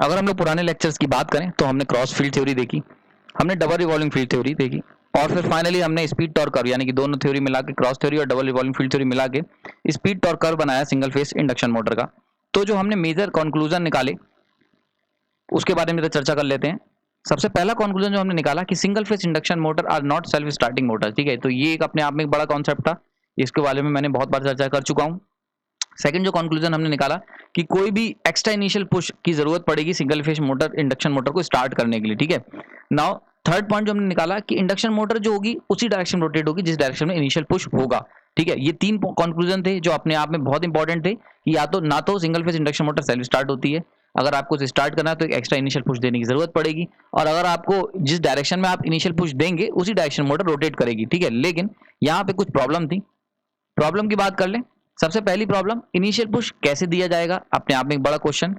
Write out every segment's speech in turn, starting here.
अगर हम लोग पुराने लेक्चर्स की बात करें तो हमने क्रॉस फील्ड थ्योरी देखी, हमने डबल रिवॉल्विंग फील्ड थ्योरी देखी, और फिर फाइनली हमने स्पीड टॉर्क कर्व यानी कि दोनों थ्योरी मिला के, क्रॉस थ्योरी और डबल रिवॉल्विंग फील्ड थ्योरी मिला के स्पीड टॉर्क कर्व बनाया सिंगल फेस इंडक्शन मोटर का। तो जो हमने मेजर कंक्लूजन निकाले उसके बारे में तो चर्चा कर लेते हैं। सबसे पहला कंक्लूजन जो हमने निकाला कि single phase induction motor are not self starting motor. ठीक है, तो ये एक अपने आप में एक बड़ा कॉन्सेप्ट था, इसके बारे में मैंने बहुत बार चर्चा कर चुका हूँ। सेकंड जो कंक्लूजन हमने निकाला कि कोई भी एक्स्ट्रा इनिशियल पुश की जरूरत पड़ेगी single phase motor induction motor को स्टार्ट करने के लिए। ठीक है, नाउ थर्ड पॉइंट जो हमने निकाला कि इंडक्शन मोटर जो होगी उसी डायरेक्शन में रोटेट होगी जिस डायरेक्शन में इनिशियल पुश होगा। ठीक है, ये तीन कंक्लूजन थे जो अपने आप में बहुत इंपॉर्टेंट थे कि या तो ना तो single phase induction motor self start होती है, अगर आपको उसे स्टार्ट करना है तो एक एक्स्ट्रा इनिशियल पुश देने की जरूरत पड़ेगी, और अगर आपको जिस डायरेक्शन में आप इनिशियल पुश देंगे उसी डायरेक्शन मोटर रोटेट करेगी। ठीक है, लेकिन यहाँ पे कुछ प्रॉब्लम थी, प्रॉब्लम की बात कर लें। सबसे पहली प्रॉब्लम, इनिशियल पुश कैसे दिया जाएगा, अपने आप में एक बड़ा क्वेश्चन।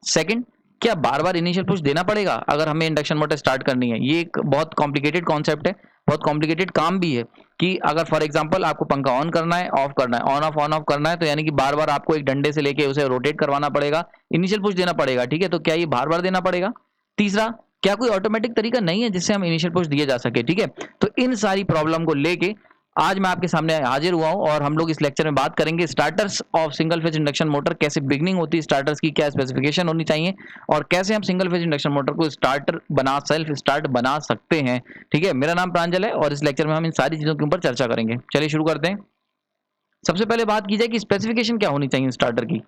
सेकंड, क्या बार बार इनिशियल पुश देना पड़ेगा अगर हमें इंडक्शन मोटर स्टार्ट करनी है? ये एक बहुत कॉम्प्लिकेटेड कॉन्सेप्ट है, बहुत कॉम्प्लिकेटेड काम भी है कि अगर फॉर एग्जांपल आपको पंखा ऑन करना है, ऑफ करना है, ऑन ऑफ करना है, तो यानी कि बार बार आपको एक डंडे से लेके उसे रोटेट करवाना पड़ेगा, इनिशियल पुश देना पड़ेगा। ठीक है, तो क्या ये बार बार देना पड़ेगा? तीसरा, क्या कोई ऑटोमेटिक तरीका नहीं है जिससे हम इनिशियल पुश दिए जा सके? ठीक है, तो इन सारी प्रॉब्लम को लेके आज मैं आपके सामने हाजिर हुआ हूं और हम लोग इस लेक्चर में बात करेंगे starters of single phase induction motor, कैसे बिगनिंग होती है स्टार्टर्स की, क्या स्पेसिफिकेशन होनी चाहिए, और कैसे हम सिंगल फेज इंडक्शन मोटर को स्टार्टर बना सेल्फ स्टार्ट बना सकते हैं। ठीक है, मेरा नाम प्रांजल है और इस लेक्चर में हम इन सारी चीजों के ऊपर चर्चा करेंगे। चलिए शुरू करते हैं। सबसे पहले बात की जाए कि स्पेसिफिकेशन क्या होनी चाहिए स्टार्टर की।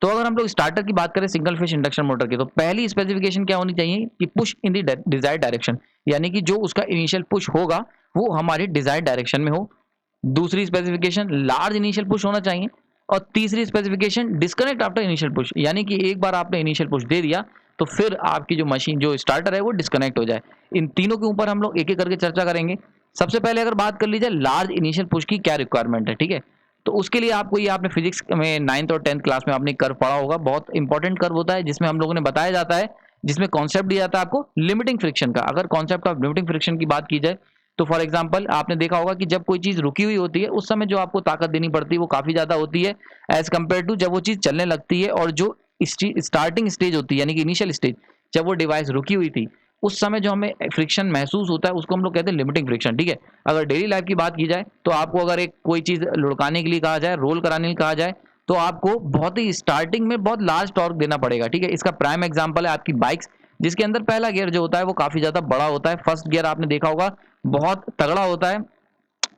तो अगर हम लोग स्टार्टर की बात करें सिंगल फेज इंडक्शन मोटर की, तो पहली स्पेसिफिकेशन क्या होनी चाहिए कि push in the desired direction, यानी कि जो उसका इनिशियल पुश होगा वो हमारे डिजायर्ड डायरेक्शन में हो। दूसरी स्पेसिफिकेशन, लार्ज इनिशियल पुश होना चाहिए। और तीसरी specification, disconnect after initial push, यानी कि एक बार आपने इनिशियल पुश दे दिया तो फिर आपकी जो मशीन जो स्टार्टर है वो डिस्कनेक्ट हो जाए। इन तीनों के ऊपर हम लोग एक एक करके चर्चा करेंगे। सबसे पहले अगर बात कर ली जाए लार्ज इनिशियल पुश की क्या रिक्वायरमेंट है। ठीक है, तो उसके लिए आपको ये आपने फिजिक्स में 9th और 10th क्लास में आपने कर्व पढ़ा होगा, बहुत इंपॉर्टेंट कर्व होता है जिसमें हम लोगों ने बताया जाता है, जिसमें कॉन्सेप्ट दिया जाता है आपको लिमिटिंग फ्रिक्शन का। अगर कॉन्सेप्ट ऑफ लिमिटिंग फ्रिक्शन की बात की जाए तो फॉर एग्जांपल आपने देखा होगा कि जब कोई चीज रुकी हुई होती है उस समय जो आपको ताकत देनी पड़ती है वो काफी ज्यादा होती है एज कम्पेयर टू जब वो चीज चलने लगती है, और जो स्टार्टिंग स्टेज होती है यानी कि इनिशियल स्टेज जब वो डिवाइस रुकी हुई थी उस समय जो हमें फ्रिक्शन महसूस होता है उसको हम लोग कहते हैं लिमिटिंग फ्रिक्शन। ठीक है, अगर डेली लाइफ की बात की जाए तो आपको अगर एक कोई चीज लुढ़काने के लिए कहा जाए, रोल कराने के लिए कहा जाए, तो आपको बहुत ही स्टार्टिंग में बहुत लार्ज टॉर्क देना पड़ेगा। ठीक है, इसका प्राइम एग्जांपल है आपकी बाइक्स, जिसके अंदर पहला गियर जो होता है वो काफी ज्यादा बड़ा होता है, फर्स्ट गियर आपने देखा होगा बहुत तगड़ा होता है,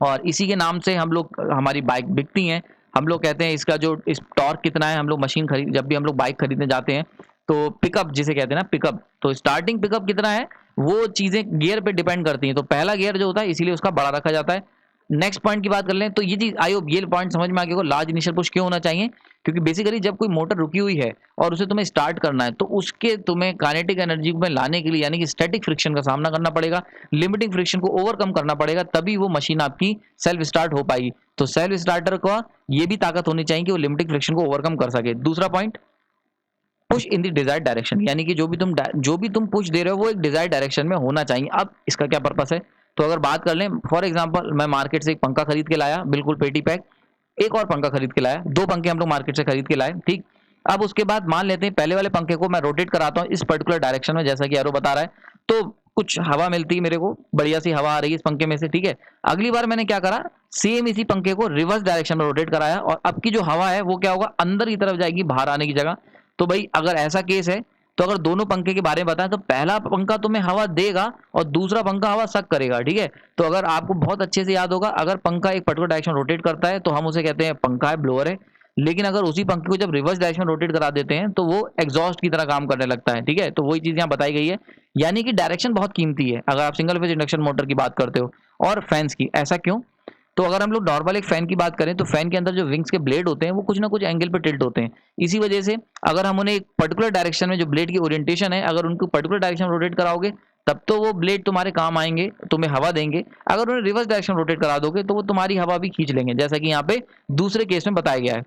और इसी के नाम से हम लोग हमारी बाइक बिकती हैं। हम लोग कहते हैं इसका जो इस टॉर्क कितना है, हम लोग मशीन खरीद जब भी हम लोग बाइक खरीदने जाते हैं तो पिकअप जिसे कहते हैं ना पिकअप, तो स्टार्टिंग पिकअप कितना है वो चीजें गियर पे डिपेंड करती हैं। तो पहला गियर जो होता है इसीलिए उसका बड़ा रखा जाता है। नेक्स्ट पॉइंट की बात कर लें तो ये चीज आई होप ये पॉइंट समझ में आ गया, लार्ज इनिशियल पुश क्यों होना चाहिए, क्योंकि बेसिकली जब कोई मोटर रुकी हुई है और उसे तुम्हें स्टार्ट करना है तो उसके तुम्हें काइनेटिक एनर्जी में लाने के लिए यानी कि स्टैटिक फ्रिक्शन का सामना करना पड़ेगा, लिमिटिंग फ्रिक्शन को ओवरकम करना पड़ेगा, तभी वो मशीन आपकी सेल्फ स्टार्ट हो पाएगी। तो सेल्फ स्टार्टर का ये भी ताकत होनी चाहिए कि वो लिमिटिंग फ्रिक्शन को ओवरकम कर सके। दूसरा point, push in the desired direction, यानी कि जो भी तुम पुश दे रहे हो वो एक डिजायर्ड डायरेक्शन में होना चाहिए। अब इसका क्या पर्पस है, तो अगर बात कर लें फॉर एग्जांपल मैं मार्केट से एक पंखा खरीद के लाया बिल्कुल पेटी पैक, एक और पंखा खरीद के लाया, दो पंखे हम लोग मार्केट से खरीद के लाए। ठीक, अब उसके बाद मान लेते हैं पहले वाले पंखे को मैं रोटेट कराता हूँ इस पर्टिकुलर डायरेक्शन में जैसा कि एरो बता रहा है, तो कुछ हवा मिलती है मेरे को, बढ़िया सी हवा आ रही है इस पंखे में से। ठीक है, अगली बार मैंने क्या करा, सेम इसी पंखे को रिवर्स डायरेक्शन में रोटेट कराया, और अब की जो हवा है वो क्या होगा, अंदर की तरफ जाएगी बाहर आने की जगह। तो भाई अगर ऐसा केस है तो अगर दोनों पंखे के बारे में बताएं तो पहला पंखा तुम्हें हवा देगा और दूसरा पंखा हवा सक करेगा। ठीक है, तो अगर आपको बहुत अच्छे से याद होगा, अगर पंखा एक पर्टिकुलर डायरेक्शन रोटेट करता है तो हम उसे कहते हैं पंखा है, ब्लोअर है, लेकिन अगर उसी पंखे को जब रिवर्स डायरेक्शन में रोटेट करा देते हैं तो वो एग्जॉस्ट की तरह काम करने लगता है। ठीक है, तो वही चीज यहाँ बताई गई है, यानी कि डायरेक्शन बहुत कीमती है अगर आप सिंगल फेज इंडक्शन मोटर की बात करते हो। और फैंस की, ऐसा क्यों, तो अगर हम लोग नॉर्मल एक फैन की बात करें तो फैन के अंदर जो विंग्स के ब्लेड होते हैं वो कुछ ना कुछ एंगल पे टिल्ट होते हैं, इसी वजह से अगर हम उन्हें एक पर्टिकुलर डायरेक्शन में जो ब्लेड की ओरिएंटेशन है अगर उनको पर्टिकुलर डायरेक्शन में रोटेट कराओगे तब तो वो ब्लेड तुम्हारे काम आएंगे, तुम्हें हवा देंगे। अगर उन्हें रिवर्स डायरेक्शन में रोटेट करा दोगे तो वो तुम्हारी हवा भी खींच लेंगे, जैसा कि यहाँ पे दूसरे केस में बताया गया है।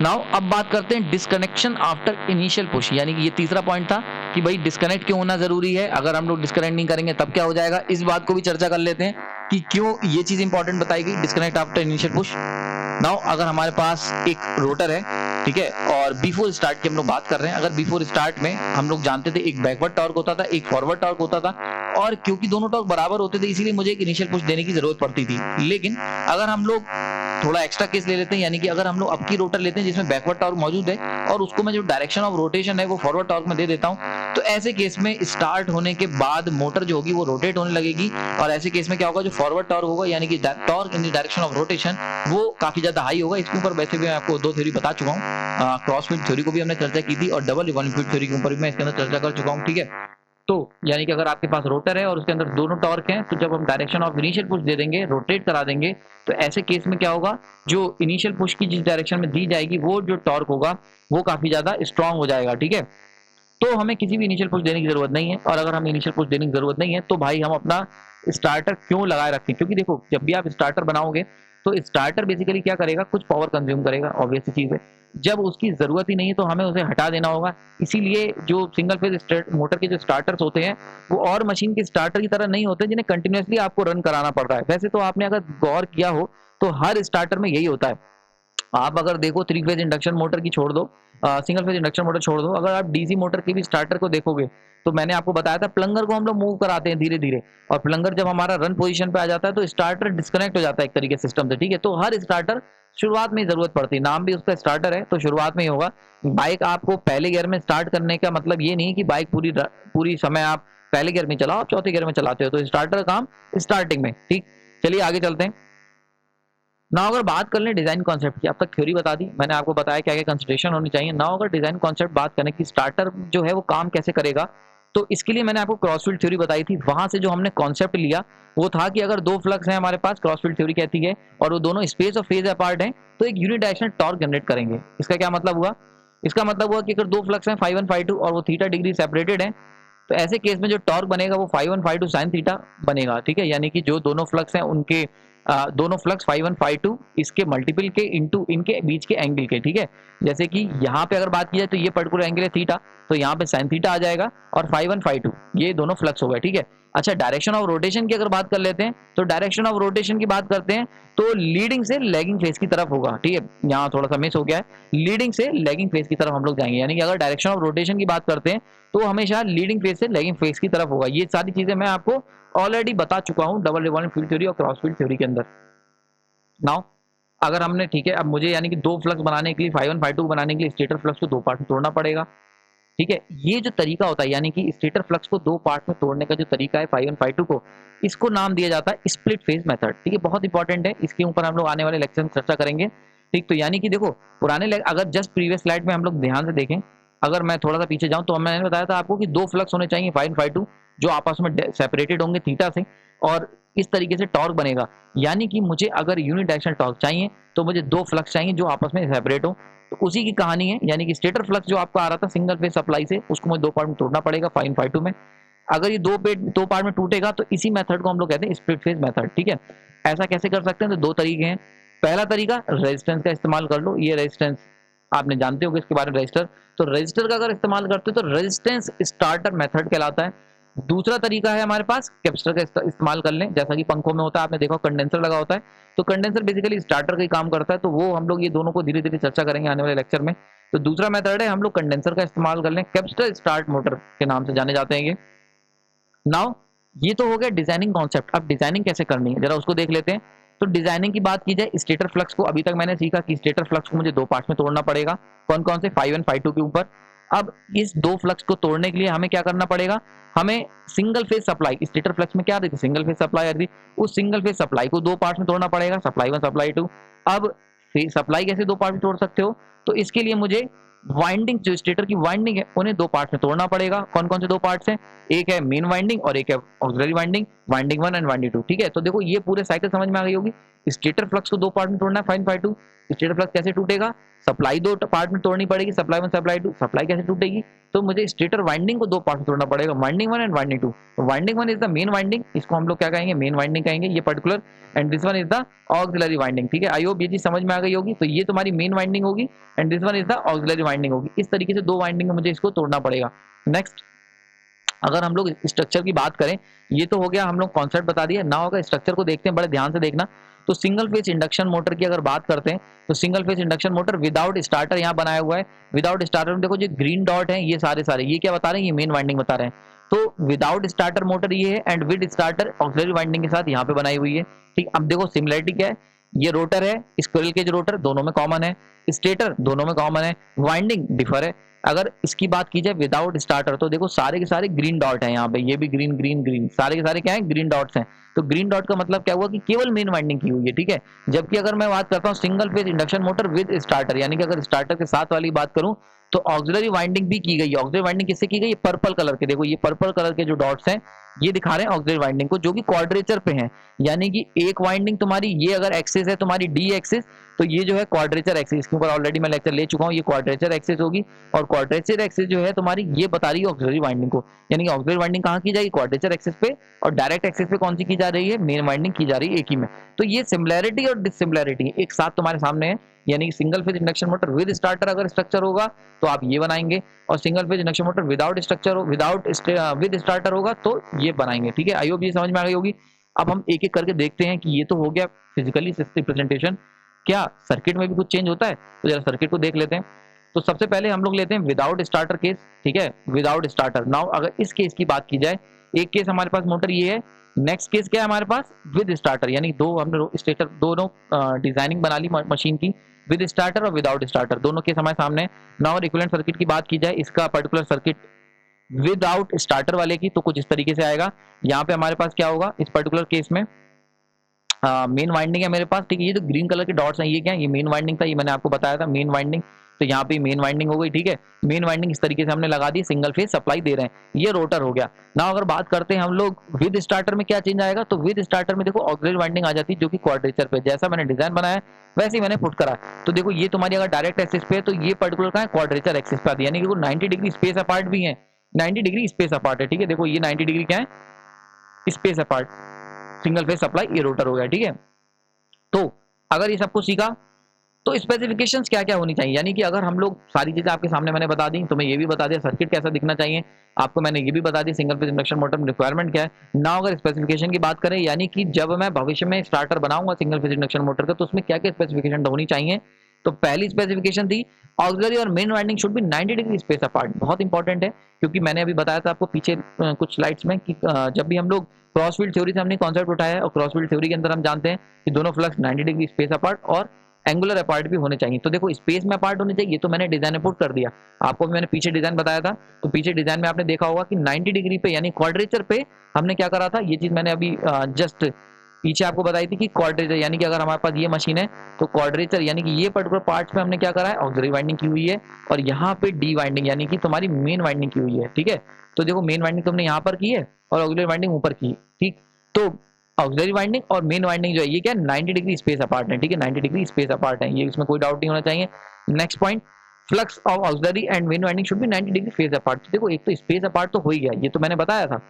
नाउ अब बात करते हैं डिस्कनेक्शन आफ्टर इनिशियल पुश, यानी कि ये तीसरा पॉइंट था कि भाई डिस्कनेक्ट क्यों होना जरूरी है, अगर हम लोग डिस्कनेक्ट नहीं करेंगे तब क्या हो जाएगा, इस बात को भी चर्चा कर लेते हैं कि क्यों ये चीज इंपॉर्टेंट बताई गई disconnect after initial push. Now अगर हमारे पास एक रोटर है ठीक है। और बिफोर स्टार्ट की हम लोग बात कर रहे हैं, अगर बिफोर स्टार्ट में हम लोग जानते थे एक बैकवर्ड टॉर्क होता था, एक फॉरवर्ड टॉर्क होता था, और क्योंकि दोनों टॉर्क बराबर होते थे इसीलिए मुझे एक इनिशियल पुश देने की जरूरत पड़ती थी। लेकिन अगर हम लोग थोड़ा एक्स्ट्रा केस ले लेते हैं, यानी कि अगर हम लोग अब की रोटर लेते हैं जिसमें बैकवर्ड टॉर्क मौजूद है और उसको मैं जो डायरेक्शन ऑफ रोटेशन है वो फॉरवर्ड टॉर्क में दे देता हूं, तो ऐसे केस में स्टार्ट होने के बाद मोटर जो होगी वो रोटेट होने लगेगी, और ऐसे केस में क्या होगा, जो फॉरवर्ड टॉर्क होगा यानी कि torque in the direction of rotation वो काफी ज्यादा हाई होगा। इसके ऊपर वैसे भी मैं आपको दो थ्योरी बता चुका हूँ, क्रॉस फील्ड थ्योरी को भी हमने चर्चा की थी और डबल रिवॉल्विंग फील्ड थ्योरी के ऊपर भी मैं इसके अंदर चर्चा कर चुका हूँ, ठीक है। तो यानी कि अगर आपके पास रोटर है और उसके अंदर दोनों टॉर्क हैं, तो जब हम डायरेक्शन ऑफ इनिशियल पुश दे देंगे, रोटेट करा देंगे, तो ऐसे केस में क्या होगा, जो इनिशियल पुश की जिस डायरेक्शन में दी जाएगी वो जो टॉर्क होगा वो काफी ज्यादा स्ट्रांग हो जाएगा, ठीक है। तो हमें किसी भी इनिशियल पुश देने की जरूरत नहीं है, और अगर हमें इनिशियल पुश देने की जरूरत नहीं है तो भाई हम अपना स्टार्टर क्यों लगाए रखें, क्योंकि देखो जब भी आप स्टार्टर बनाओगे तो स्टार्टर बेसिकली क्या करेगा, कुछ पावर कंज्यूम करेगा, ऑब्वियस चीज है। जब उसकी जरूरत ही नहीं है तो हमें उसे हटा देना होगा। इसीलिए जो सिंगल फेज मोटर के जो स्टार्टर्स होते हैं वो और मशीन के स्टार्टर की तरह नहीं होते जिन्हें कंटिन्यूसली आपको रन कराना पड़ रहा है। वैसे तो आपने अगर गौर किया हो तो हर स्टार्टर में यही होता है। आप अगर देखो 3 फेज इंडक्शन मोटर की छोड़ दो, सिंगल फेज इंडक्शन मोटर छोड़ दो, अगर आप डीसी मोटर की भी स्टार्टर को देखोगे तो मैंने आपको बताया था प्लंगर को हम लोग मूव कराते हैं धीरे धीरे, और प्लंगर जब हमारा रन पोजीशन पे आ जाता है तो स्टार्टर डिस्कनेक्ट हो जाता है एक तरीके से सिस्टम से, ठीक है। तो हर स्टार्टर शुरुआत में ही जरूरत पड़ती है, नाम भी उसका स्टार्टर है तो शुरुआत में ही होगा। बाइक आपको पहले गियर में स्टार्ट करने का मतलब ये नहीं कि बाइक पूरी समय आप पहले गियर में चलाओ, आप चौथे गियर में चलाते हो, तो स्टार्टर का काम स्टार्टिंग में, ठीक। चलिए आगे चलते हैं ना। अगर बात कर लें डिजाइन कॉन्सेप्ट की, अब तक थ्योरी बता दी मैंने आपको, बताया क्या क्या कंसिडरेशन होनी चाहिए ना। अगर डिजाइन कॉन्सेप्ट बात करें कि स्टार्टर जो है वो काम कैसे करेगा, तो इसके लिए मैंने आपको क्रॉसफील्ड थ्योरी बताई थी। वहां से जो हमने कॉन्सेप्ट लिया वो था कि अगर दो फ्लक्स हैं हमारे पास, क्रॉसफील्ड थ्योरी कहती है, और वो दोनों स्पेस और फेज अपार्ट हैं, तो एक यूनिडायरेक्शनल टॉर्क जनरेट करेंगे। इसका क्या मतलब हुआ, इसका मतलब हुआ कि अगर दो फ्लक्स हैं ∅1 ∅2 और वो थीटा डिग्री सेपरेटेड है, तो ऐसे केस में जो टॉर्क बनेगा वो ∅1 ∅2 साइन थीटा बनेगा, ठीक है। यानी कि जो दोनों फ्लक्स हैं उनके दोनों फ्लक्स ∅1 ∅2 इसके मल्टीपल के इनटू इनके बीच के एंगल के, ठीक है। जैसे कि यहाँ पे अगर बात की जाए तो ये पर्टिकुलर एंगल है थीटा, तो यहाँ पे साइन थीटा आ जाएगा, और ∅1 ∅2 ये दोनों फ्लक्स हो गए, ठीक है। अच्छा, डायरेक्शन ऑफ रोटेशन की अगर बात कर लेते हैं, तो डायरेक्शन ऑफ रोटेशन की बात करते हैं तो लीडिंग से लैगिंग फेज की तरफ होगा, ठीक है। यहाँ थोड़ा सा मिस हो गया है, लीडिंग से लैगिंग फेज की तरफ हम लोग जाएंगे। यानी कि अगर डायरेक्शन ऑफ रोटेशन की बात करते हैं तो हमेशा लीडिंग फेज से लैगिंग फेज की तरफ होगा। ये सारी चीजें मैं आपको ऑलरेडी बता चुका हूँ डबल रिवॉल्विंग फील्ड थ्योरी और क्रॉस फील्ड थ्योरी के अंदर। नाउ अगर हमने, ठीक है, अब मुझे यानी कि दो फ्लक्स बनाने के लिए ∅1 ∅2 बनाने के लिए स्टेटर फ्लक्स को दो पार्ट में तोड़ना पड़ेगा, ठीक है। ये जो तरीका होता है यानी कि स्टेटर फ्लक्स को दो पार्ट में तोड़ने का जो तरीका है ∅1 ∅2 को, इसको नाम दिया जाता है स्प्लिट फेज मेथड, ठीक है। बहुत इंपॉर्टेंट है, इसके ऊपर हम लोग आने वाले लेक्चर में चर्चा करेंगे, ठीक। तो यानी कि देखो अगर जस्ट प्रीवियस स्लाइड में हम लोग ध्यान से देखें, अगर मैं थोड़ा सा पीछे जाऊं तो मैंने बताया था आपको कि दो फ्लक्स होने चाहिए ∅1 ∅2 जो आपस में सेपरेटेड होंगे थीटा से, और इस तरीके से टॉर्क बनेगा। यानी कि मुझे अगर यूनिट डायरेक्शनल टॉर्क चाहिए तो मुझे दो फ्लक्स चाहिए जो आपस में सेपरेट हो। तो उसी की कहानी है, यानी कि स्टेटर फ्लक्स जो आपका आ रहा था सिंगल फेज सप्लाई से, उसको मुझे दो पार्ट में तोड़ना पड़ेगा ∅1 ∅2 में। अगर ये दो पार्ट में टूटेगा तो इसी मेथड को हम लोग कहते हैं स्प्लिट फेज मेथड, ठीक है। ऐसा कैसे कर सकते हैं, तो दो तरीके हैं। पहला तरीका रेजिस्टेंस का इस्तेमाल कर लो, ये रेजिस्टेंस आपने जानते हो इसके बारे में, रजिस्टर। तो रजिस्टर का अगर इस्तेमाल करते हो तो रेजिस्टेंस स्टार्टर मेथड कहलाता है। दूसरा तरीका है हमारे पास कैपेसिटर का इस्तेमाल कर लें, जैसा कि पंखों में होता है, आपने देखा कंडेंसर लगा होता है, तो कंडेंसर बेसिकली स्टार्टर का ही काम करता है। तो वो हम लोग ये दोनों को धीरे धीरे चर्चा करेंगे आने वाले लेक्चर में। तो दूसरा मेथड है हम लोग कंडेंसर का इस्तेमाल कर लें, कैपेसिटर स्टार्ट मोटर के नाम से जाने जाते हैं ये। नाउ ये तो हो गया डिजाइनिंग कॉन्सेप्ट। अब डिजाइनिंग कैसे करनी है जरा उसको देख लेते हैं। तो डिजाइनिंग की बात की जाए, स्टेटर फ्लक्स को अभी तक मैंने सीखा कि स्टेटर फ्लक्स को मुझे दो पार्ट्स में तोड़ना पड़ेगा, कौन कौन से, ∅1 ∅2 के ऊपर। अब इस दो फ्लक्स को तोड़ने के लिए हमें क्या करना पड़ेगा, हमें single phase supply, stator flux में क्या रहती है सिंगल फेज सप्लाई आ रही, उस सिंगल फेज सप्लाई को दो पार्ट्स में तोड़ना पड़ेगा, सप्लाई 1 सप्लाई 2। अब सप्लाई कैसे दो पार्ट में तोड़ सकते हो, तो इसके लिए मुझे वाइंडिंग, जो स्टेटर की वाइंडिंग है उन्हें दो पार्ट्स में तोड़ना पड़ेगा। कौन कौन से दो पार्ट्स हैं, एक है मेन वाइंडिंग और एक है auxiliary winding, winding 1 and winding 2, ठीक है। तो देखो ये पूरे साइकिल समझ में आ गई होगी। स्टेटर फ्लक्स को दो पार्ट में तोड़ना है ∅1 ∅2। स्टेटर फ्लक्स कैसे टूटेगा, सप्लाई दो पार्ट में तोड़नी पड़ेगी, सप्लाई 1 सप्लाई 2। सप्लाई कैसे टूटेगी, तो मुझे स्टेटर वाइंडिंग को दो पार्ट में तोड़ना पड़ेगा, वाइंडिंग 1 एंड वाइंडिंग 2। तो winding 1 is the main winding, इसको हम लोग क्या कहेंगे, मेन वाइंडिंग कहेंगे ये particular, and this one is the auxiliary winding, ठीक है। आई होप ये चीज समझ में आ गई होगी। तो ये तुम्हारी मेन वाइंडिंग होगी and this one is the auxiliary winding होगी। इस तरीके से दो वाइंडिंग में मुझे इसको तोड़ना पड़ेगा। नेक्स्ट अगर हम लोग स्ट्रक्चर की बात करें, ये तो हो गया हम लोग कॉन्सेप्ट बता दिया। नाउ अगर स्ट्रक्चर को देखते हैं बड़े ध्यान से देखना, तो सिंगल फेज इंडक्शन मोटर की अगर बात करते हैं तो single phase induction motor without starter यहाँ बनाया हुआ है। विदाउट स्टार्टर में देखो जो ग्रीन डॉट है ये सारे ये क्या बता रहे हैं, ये मेन वाइंडिंग बता रहे हैं। तो विदाउट स्टार्टर मोटर ये है and with starter auxiliary winding के साथ यहाँ पे बनाई हुई है। ठीक, अब देखो सिमिलरिटी क्या है, ये रोटर है, स्क्विरल केज रोटर दोनों में कॉमन है, स्टेटर दोनों में कॉमन है, वाइंडिंग डिफर है। अगर इसकी बात की जाए विदाउट स्टार्टर तो देखो सारे के सारे ग्रीन डॉट है यहाँ पे, ये भी ग्रीन ग्रीन ग्रीन, सारे के सारे क्या है, ग्रीन डॉट्स हैं। तो ग्रीन डॉट का मतलब क्या हुआ कि केवल मेन वाइंडिंग की हुई है। ठीक है, जबकि अगर मैं बात करता हूँ single phase induction motor with starter, यानी कि अगर स्टार्टर के साथ वाली बात करूं तो ऑक्सिलरी वाइंडिंग भी की गई है। ऑक्सिलरी वाइंडिंग किससे की गई है, पर्पल कलर के, देखो ये पर्पल कलर के जो डॉट्स हैं ये दिखा रहे हैं ऑक्सिलरी वाइंडिंग को, जो कि क्वाड्रेचर पे है। यानी कि एक वाइंडिंग तुम्हारी ये अगर एक्सिस है तुम्हारी डी एक्सिस, तो ये जो है क्वाड्रेचर एक्सिस, इसके ऊपर ऑलरेडी मैं लेक्चर ले चुका हूँ, ये क्वाड्रेचर एक्सिस होगी। और क्वाड्रेचर एक्सिस जो है तुम्हारी ये बता रही है ऑक्सिलरी वाइंडिंग को, यानी कि ऑक्सिलरी वाइंडिंग कहाँ की जाएगी, क्वाड्रेचर एक्सिस पे, और डायरेक्ट एक्सिस पे कौन सी की जा रही है, मेन वाइंडिंग की जा रही है एक ही में। तो ये सिमिलैरिटी और डिसिमिलैरिटी एक साथ तुम्हारे सामने है। यानी कि single phase induction motor with starter अगर स्ट्रक्चर होगा तो आप ये बनाएंगे, और single phase induction motor without structure without with starter होगा तो ये बनाएंगे। ठीक है, आई होप ये समझ में आ गई होगी। अब हम एक एक करके देखते हैं कि ये तो हो गया फिजिकली रिप्रेजेंटेशन, क्या सर्किट में भी कुछ चेंज होता है, तो जरा सर्किट को देख लेते हैं। तो सबसे पहले हम लोग लेते हैं विदाउट स्टार्टर केस। ठीक है, विदाउट स्टार्टर। नाउ अगर इस केस की बात की जाए, एक केस हमारे पास मोटर ये है, नेक्स्ट केस क्या है हमारे पास, विद स्टार्टर, यानी दो हमने स्टेटर दोनों डिजाइनिंग बना ली मशीन की, विद स्टार्टर और विदाउट स्टार्टर दोनों केस हमारे सामने। नाउ इक्विवेलेंट सर्किट की बात की जाए, इसका पर्टिकुलर सर्किट विदाउट स्टार्टर वाले की तो कुछ इस तरीके से आएगा। यहाँ पे हमारे पास क्या होगा इस पर्टिकुलर केस में, मेन वाइंडिंग है मेरे पास। ठीक है, ये जो ग्रीन कलर के डॉट्स हैं ये क्या है, ये मेन वाइंडिंग था, ये मैंने आपको बताया था मेन वाइंडिंग। तो यहाँ पे मेन वाइंडिंग हो गई। ठीक है, मेन वाइंडिंग इस तरीके से हमने लगा दी, सिंगल फेज सप्लाई दे रहे हैं, ये रोटर हो गया। ना अगर बात करते हैं हम लोग विद स्टार्टर में क्या चेंज आएगा, तो विद स्टार्टर में देखो ऑक्सिलरी वाइंडिंग आ जाती है, जो कि क्वाड्रेचर पे, जैसा मैंने डिजाइन बनाया वैसे ही मैंने पुट करा। तो देखो ये तुम्हारी अगर डायरेक्ट एक्सिस पे है तो ये पर्टिकुलर का है क्वाड्रेचर एक्सिस पे आती है, यानी कि 90 डिग्री स्पेस अपार्ट भी है, 90 डिग्री स्पेस अपार्ट है। ठीक है, देखो ये 90 डिग्री क्या है, space apart, single phase supply, ये रोटर हो गया। ठीक है, तो अगर ये सब कुछ सीखा तो स्पेसिफिकेशंस क्या क्या होनी चाहिए, यानी कि अगर हम लोग सारी चीजें आपके सामने मैंने बता दी, तो मैं ये भी बता दिया सर्किट कैसा दिखना चाहिए आपको, मैंने ये भी बता दी सिंगल फेज इंडक्शन मोटर में रिक्वायरमेंट क्या है ना। अगर स्पेसिफिकेशन की बात करें, यानी कि जब मैं भविष्य में स्टार्टर बनाऊंगा सिंगल फेज इंडक्शन मोटर का, तो उसमें क्या क्या स्पेसिफिकेशन होनी चाहिए। तो पहली स्पेसिफिकेशन थी ऑक्सिलरी और main winding should be 90 degree space apart. बहुत इंपॉर्टेंट है, क्योंकि मैंने अभी बताया था आपको पीछे कुछ स्लाइड्स में कि जब भी हम लोग क्रॉस फील्ड थ्योरी से हमने कॉन्सेप्ट उठाया है, और क्रॉस फील्ड थ्योरी के अंदर हम जानते हैं कि दोनों फ्लक्स 90 डिग्री स्पेस अपार्ट और एंगुलर अपार्ट भी होने चाहिए। तो देखो स्पेस में अपार्ट होने चाहिए, ये तो मैंने डिजाइन में पुट कर दिया आपको, भी मैंने पीछे डिजाइन बताया था। तो पीछे डिजाइन में आपने देखा होगा कि 90 डिग्री पे यानी क्वाड्रेचर पे हमने क्या करा था, ये चीज मैंने अभी जस्ट पीछे आपको बताई थी कि क्वाड्रेचर, यानी कि अगर हमारे पास ये मशीन है तो क्वाड्रेचर यानी कि ये पर्टिकुलर पार्ट्स में हमने क्या करा है, ऑक्सिलरी वाइंडिंग की हुई है, और यहाँ पे डी वाइंडिंग यानी कि तुम्हारी मेन वाइंडिंग की हुई है। ठीक है, तो देखो मेन वाइंडिंग तुमने यहाँ पर की है और ऑक्सिलरी वाइंडिंग ऊपर की। ठीक, तो ऑक्सिलरी वाइंडिंग और मेन वाइंडिंग जो है ये क्या 90 डिग्री स्पेस अपार्ट है। ठीक है, 90 डिग्री स्पेस अपार्ट है, ये इसमें कोई डाउट नहीं होना चाहिए। Next point, flux of auxiliary and main winding should be 90 degree phase apart. देखो एक तो स्पेस अपार्ट तो हो ही गया, ये तो मैंने बताया था।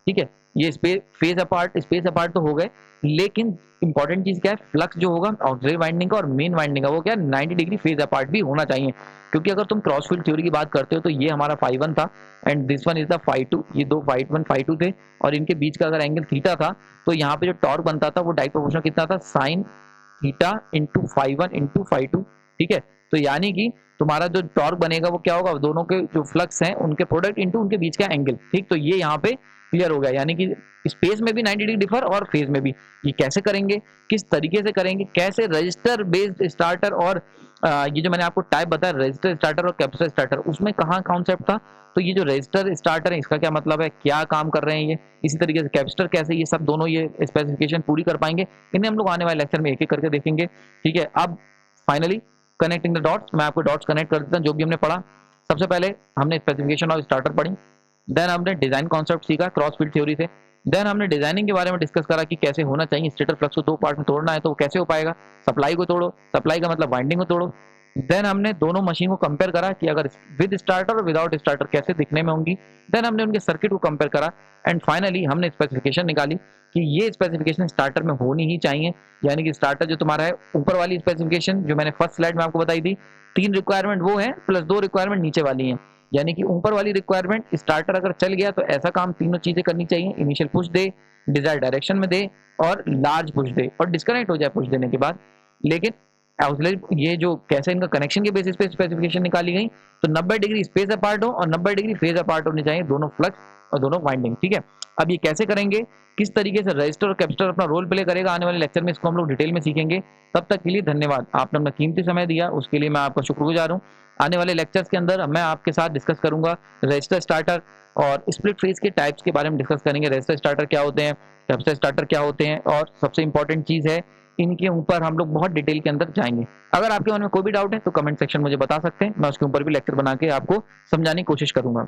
ठीक है, ये फेज अपार्ट तो हो गए, लेकिन इंपॉर्टेंट चीज क्या है, फ्लक्स जो होगा ऑक्सिलरी वाइंडिंग का और मेन वाइंडिंग का वो क्या 90 डिग्री फेज अपार्ट भी होना चाहिए। क्योंकि अगर तुम क्रॉस फील्ड थ्योरी की बात करते हो तो ये हमारा φ1 था and this one is the φ2, ये दो φ1 φ2 थे, और इनके बीच का अगर एंगल थीटा था तो यहाँ पे जो टॉर्क बनता था वो डायरेक्ट प्रोपोर्शनल कितना था, साइन थीटा इंटू φ1 इंटू φ2। ठीक है, तो यानी कि तुम्हारा जो टॉर्क बनेगा वो क्या होगा, दोनों के जो फ्लक्स हैं उनके प्रोडक्ट इंटू उनके बीच का एंगल। ठीक, तो ये यहाँ पे क्लियर हो गया, यानी कि स्पेस में भी 90 डिग्री डिफर और फेज में भी। ये कैसे करेंगे, किस तरीके से करेंगे, कैसे, रजिस्टर बेस्ड स्टार्टर और ये जो मैंने आपको टाइप बताया रजिस्टर स्टार्टर और कैपेसिटर स्टार्टर, उसमें कहाँ कॉन्सेप्ट था। तो ये जो रजिस्टर स्टार्टर है इसका क्या मतलब है, क्या काम कर रहे हैं ये, इसी तरीके से कैपेसिटर कैसे, ये सब दोनों ये स्पेसिफिकेशन पूरी कर पाएंगे, इन्हें हम लोग आने वाले लेक्चर में एक एक करके देखेंगे। ठीक है, अब फाइनली कनेक्टिंग द डॉट्स, मैं आपको डॉट्स कनेक्ट कर देता हूँ जो भी हमने पढ़ा। सबसे पहले हमने स्पेसिफिकेशन ऑफ स्टार्टर पढ़ी, देन हमने डिजाइन कॉन्सेप्ट सीखा क्रॉस फील्ड थ्योरी से, देन हमने डिजाइनिंग के बारे में डिस्कस करा कि कैसे होना चाहिए, स्टेटर फ्लक्स को दो पार्ट में तोड़ना है तो वो कैसे हो पाएगा, सप्लाई को तोड़ो, सप्लाई का मतलब वाइंडिंग को तोड़ो। देन हमने दोनों मशीन को कंपेयर करा कि अगर विद स्टार्टर और विदाउट स्टार्टर कैसे दिखने में होंगी, देन हमने उनके सर्किट को कंपेयर करा, एंड फाइनली हमने स्पेसिफिकेशन निकाली कि ये स्पेसिफिकेशन स्टार्टर में होनी ही चाहिए। यानी कि स्टार्टर जो तुम्हारा है, ऊपर वाली स्पेसिफिकेशन जो मैंने फर्स्ट स्लाइड में आपको बताई थी, 3 रिक्वायरमेंट वो है प्लस 2 रिक्वायरमेंट नीचे वाली है। यानी कि ऊपर वाली रिक्वायरमेंट स्टार्टर अगर चल गया तो ऐसा काम तीनों चीजें करनी चाहिए, इनिशियल पुश दे, डिजायर डायरेक्शन में दे और लार्ज पुश दे और डिस्कनेक्ट हो जाए पुश देने के बाद। लेकिन ऑक्सिलरी ये जो कैसे इनका कनेक्शन के बेसिस पे स्पेसिफिकेशन निकाली गई, तो 90 डिग्री स्पेस अपार्ट हो और 90 डिग्री फेज अपार्ट होने चाहिए दोनों फ्लक्स और दोनों वाइंडिंग, ठीक है। अब ये कैसे करेंगे, किस तरीके से रजिस्टर और कैपेसिटर अपना रोल प्ले करेगा, आने वाले लेक्चर में इसको हम लोग डिटेल में सीखेंगे। तब तक के लिए धन्यवाद, आपने अपना कीमती समय दिया, उसके लिए मैं आपका शुक्रगुजार हूँ। आने वाले लेक्चर्स के अंदर मैं आपके साथ डिस्कस करूंगा रजिस्टर स्टार्टर और स्प्लिट फेज के टाइप्स के बारे में डिस्कस करेंगे। रजिस्टर स्टार्टर क्या होते हैं, कैपेसिटर स्टार्टर क्या होते हैं, और सबसे इंपॉर्टेंट चीज है इनके ऊपर हम लोग बहुत डिटेल के अंदर जाएंगे। अगर आपके मन में कोई भी डाउट है तो कमेंट सेक्शन मुझे बता सकते हैं, मैं उसके ऊपर भी लेक्चर बना के आपको समझाने की कोशिश करूंगा।